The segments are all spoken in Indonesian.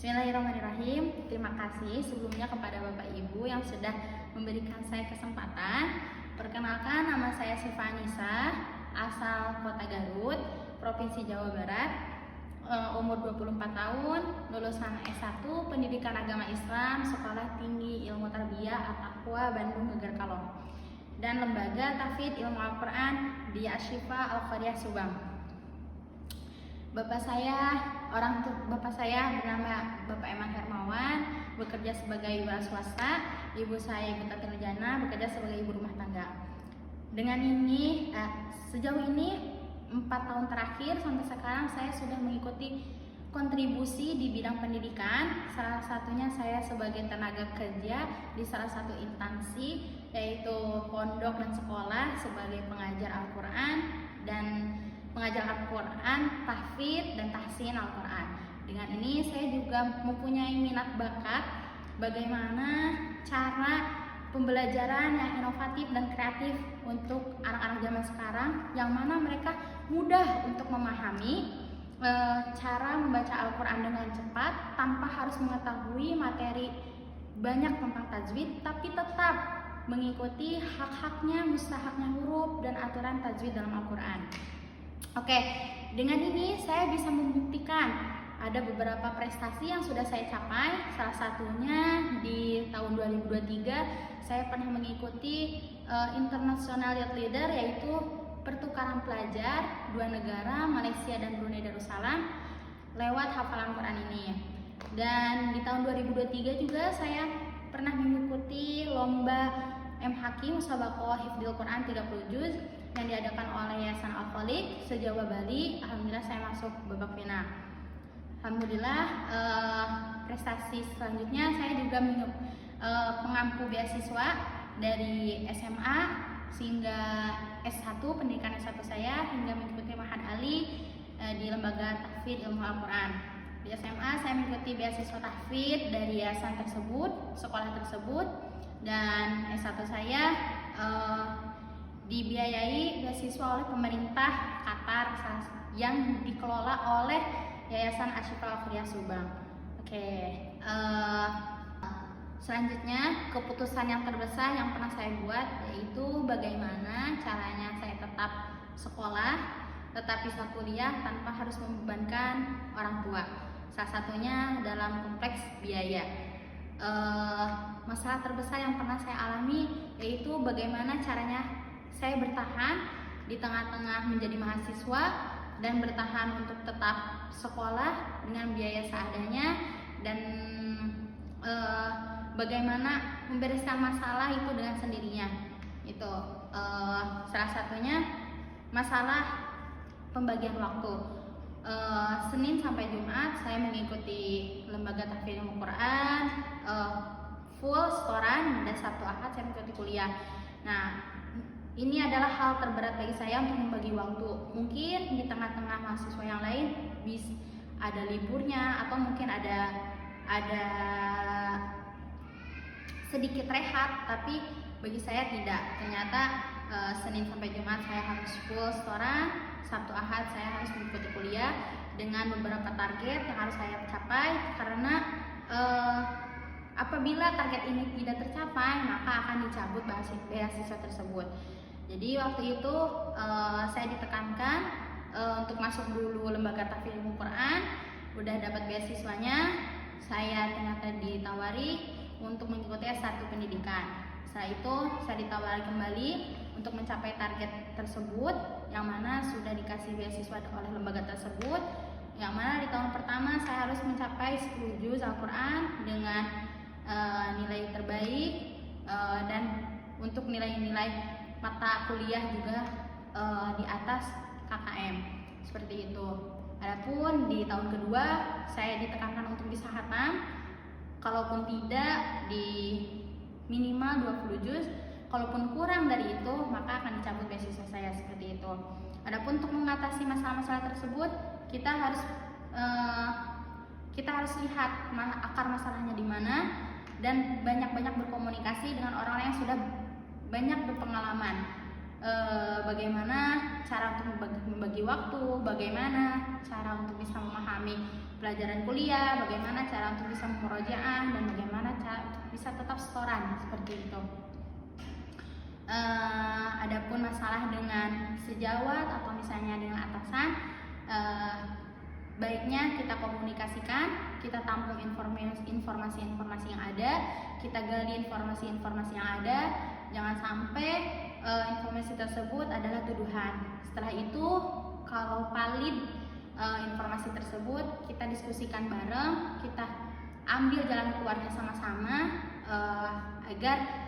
Bismillahirrahmanirrahim. Terima kasih sebelumnya kepada Bapak Ibu yang sudah memberikan saya kesempatan. Perkenalkan, nama saya Syifa Anissa, asal Kota Garut, Provinsi Jawa Barat. Umur 24 tahun, lulusan S1 Pendidikan Agama Islam, Sekolah Tinggi Ilmu Tarbiyah At-Taqwa Bandung Gegerkalong, dan Lembaga Tahfidz Ilmu Al-Quran di Asy-Syifa Al-Qaryah Subang. Bapak saya bernama Bapak Eman Hermawan, bekerja sebagai wira swasta. Ibu saya Ibu Tati Nurjana, bekerja sebagai ibu rumah tangga. Dengan ini, sejauh ini 4 tahun terakhir sampai sekarang saya sudah mengikuti kontribusi di bidang pendidikan. Salah satunya saya sebagai tenaga kerja di salah satu instansi, yaitu pondok dan sekolah sebagai pengajar Al-Quran dan pengajar Al-Quran, tahfidz dan tahsin Al-Quran. Dengan ini saya juga mempunyai minat bakat bagaimana cara pembelajaran yang inovatif dan kreatif untuk anak-anak zaman sekarang, yang mana mereka mudah untuk memahami cara membaca Al-Quran dengan cepat tanpa harus mengetahui materi banyak tentang tajwid, tapi tetap mengikuti hak-haknya, mustahaknya huruf dan aturan tajwid dalam Al-Quran. Oke, dengan ini saya bisa membuktikan ada beberapa prestasi yang sudah saya capai. Salah satunya di tahun 2023 saya pernah mengikuti International Youth Leader, yaitu pertukaran pelajar 2 negara, Malaysia dan Brunei Darussalam, lewat hafalan Quran ini. Dan di tahun 2023 juga saya pernah mengikuti lomba MHQ Musabaqah Hifdzil Quran 30 juz yang diadakan oleh Yayasan Al-Khaliq se-Jawa Bali. Alhamdulillah saya masuk babak final. Alhamdulillah, prestasi selanjutnya saya juga mengampu beasiswa dari SMA sehingga S1, pendidikan S1 saya, hingga mengikuti Ma'had Ali di Lembaga Tahfidz Ilmu Al-Quran. Di SMA saya mengikuti beasiswa tahfidz dari yayasan tersebut, sekolah tersebut, dan S1 saya dibiayai beasiswa oleh pemerintah Qatar yang dikelola oleh Yayasan Asy-Syifa Al-Qaryah Subang. Oke, selanjutnya keputusan yang terbesar yang pernah saya buat yaitu bagaimana caranya saya tetap sekolah, tetap bisa kuliah tanpa harus membebankan orang tua. Salah satunya dalam kompleks biaya. Masalah terbesar yang pernah saya alami yaitu bagaimana caranya saya bertahan di tengah-tengah menjadi mahasiswa dan bertahan untuk tetap sekolah dengan biaya seadanya, dan bagaimana membereskan masalah itu dengan sendirinya. Itu salah satunya masalah pembagian waktu. Senin sampai Jumat saya mengikuti Lembaga Tahfidz Ilmu Quran full setoran, dan Sabtu Ahad saya mengikuti kuliah. Nah, ini adalah hal terberat bagi saya untuk membagi waktu. Mungkin di tengah-tengah mahasiswa yang lain bisa ada liburnya atau mungkin ada sedikit rehat, tapi bagi saya tidak. Ternyata Senin sampai Jumat saya harus full setoran, Sabtu Ahad saya harus mengikuti kuliah dengan beberapa target yang harus saya capai, karena apabila target ini tidak tercapai maka akan dicabut beasiswa tersebut. Jadi waktu itu saya ditekankan untuk masuk dulu Lembaga Tahfidz Ilmu Quran. Udah dapat beasiswanya, saya ternyata ditawari untuk mengikuti S1 pendidikan. Setelah itu saya ditawari kembali untuk mencapai target tersebut, yang mana sudah dikasih beasiswa oleh lembaga tersebut, yang mana di tahun pertama saya harus mencapai 10 juz Al-Quran dengan nilai terbaik, dan untuk nilai-nilai mata kuliah juga di atas KKM, seperti itu. Adapun di tahun kedua saya ditekankan untuk bisa khatam, kalaupun tidak di minimal 20 juz, kalaupun kurang dari itu maka akan dicabut beasiswa saya, seperti itu. Adapun untuk mengatasi masalah-masalah tersebut, kita harus lihat akar masalahnya di mana, dan banyak-banyak berkomunikasi dengan orang-orang yang sudah banyak berpengalaman. Bagaimana cara untuk membagi waktu, bagaimana cara untuk bisa memahami pelajaran kuliah, bagaimana cara untuk bisa memurojaah, dan bagaimana cara untuk bisa tetap setoran seperti itu. Adapun masalah dengan sejawat atau misalnya dengan atasan, baiknya kita komunikasikan, kita tampung informasi-informasi yang ada, kita gali informasi-informasi yang ada, jangan sampai informasi tersebut adalah tuduhan. Setelah itu, kalau valid informasi tersebut, kita diskusikan bareng, kita ambil jalan keluarnya sama-sama agar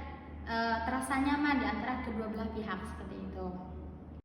terasa nyaman di antara kedua belah pihak seperti itu.